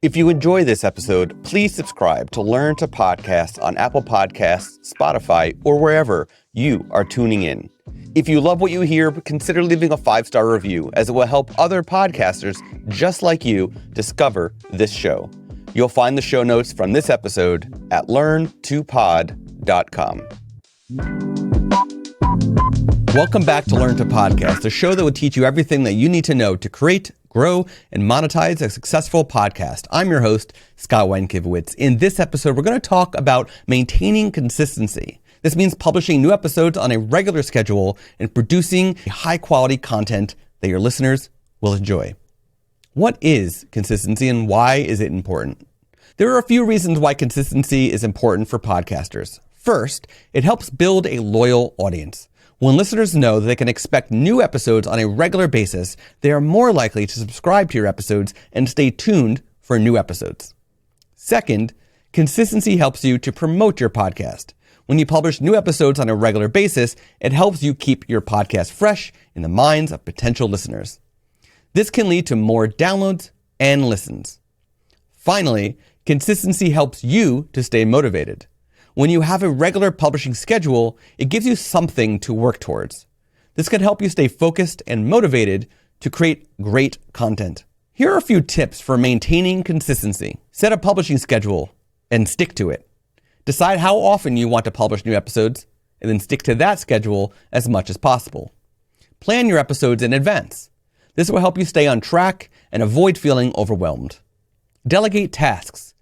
If you enjoy this episode, please subscribe to Learn to Podcast on Apple Podcasts, Spotify, or wherever you are tuning in. If you love what you hear, consider leaving a 5-star review, as it will help other podcasters just like you discover this show. You'll find the show notes from this episode at learn2pod.com. Welcome back to Learn to Podcast, a show that will teach you everything that you need to know to create, grow, and monetize a successful podcast. I'm your host, Scott Wyden Kivowitz. In this episode, we're going to talk about maintaining consistency. This means publishing new episodes on a regular schedule and producing high-quality content that your listeners will enjoy. What is consistency and why is it important? There are a few reasons why consistency is important for podcasters. First, it helps build a loyal audience. When listeners know that they can expect new episodes on a regular basis, they are more likely to subscribe to your episodes and stay tuned for new episodes. Second, consistency helps you to promote your podcast. When you publish new episodes on a regular basis, it helps you keep your podcast fresh in the minds of potential listeners. This can lead to more downloads and listens. Finally, consistency helps you to stay motivated. When you have a regular publishing schedule, it gives you something to work towards. This can help you stay focused and motivated to create great content. Here are a few tips for maintaining consistency. Set a publishing schedule and stick to it. Decide how often you want to publish new episodes, and then stick to that schedule as much as possible. Plan your episodes in advance. This will help you stay on track and avoid feeling overwhelmed. Delegate tasks.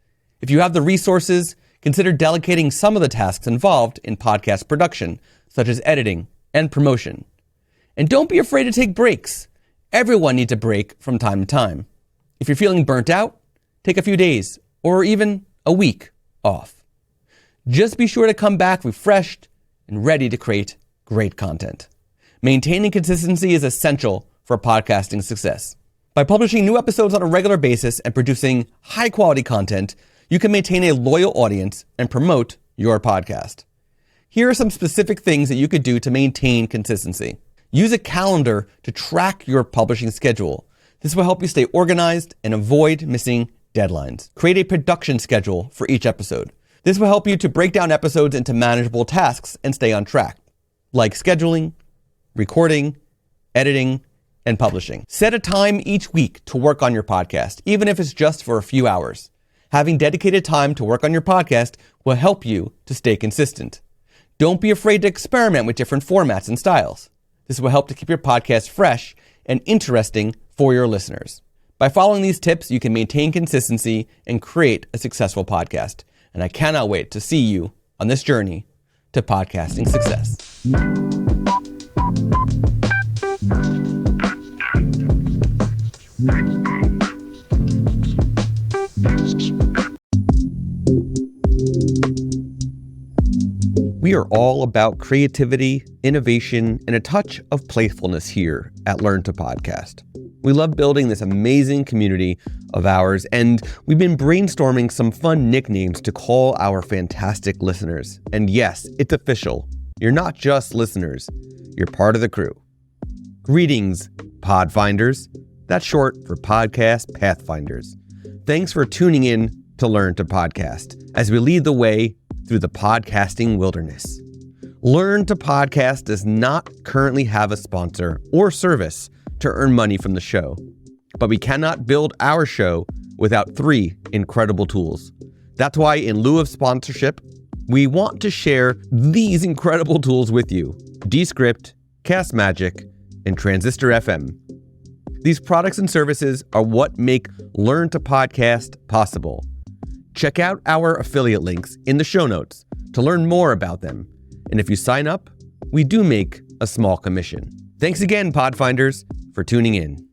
If you have the resources, consider delegating some of the tasks involved in podcast production, such as editing and promotion. And don't be afraid to take breaks. Everyone needs a break from time to time. If you're feeling burnt out, take a few days or even a week off. Just be sure to come back refreshed and ready to create great content. Maintaining consistency is essential for podcasting success. By publishing new episodes on a regular basis and producing high-quality content, you can maintain a loyal audience and promote your podcast. Here are some specific things that you could do to maintain consistency. Use a calendar to track your publishing schedule. This will help you stay organized and avoid missing deadlines. Create a production schedule for each episode. This will help you to break down episodes into manageable tasks and stay on track, like scheduling, recording, editing, and publishing. Set a time each week to work on your podcast, even if it's just for a few hours. Having dedicated time to work on your podcast will help you to stay consistent. Don't be afraid to experiment with different formats and styles. This will help to keep your podcast fresh and interesting for your listeners. By following these tips, you can maintain consistency and create a successful podcast. And I cannot wait to see you on this journey to podcasting success. We are all about creativity, innovation, and a touch of playfulness here at Learn to Podcast. We love building this amazing community of ours, and we've been brainstorming some fun nicknames to call our fantastic listeners. And yes, it's official. You're not just listeners. You're part of the crew. Greetings, Podfinders. That's short for Podcast Pathfinders. Thanks for tuning in to Learn to Podcast as we lead the way through the podcasting wilderness. Learn to Podcast does not currently have a sponsor or service to earn money from the show, but we cannot build our show without 3 incredible tools. That's why in lieu of sponsorship, we want to share these incredible tools with you: Descript, Castmagic, and Transistor FM. These products and services are what make Learn to Podcast possible. Check out our affiliate links in the show notes to learn more about them. And if you sign up, we do make a small commission. Thanks again, Podfinders, for tuning in.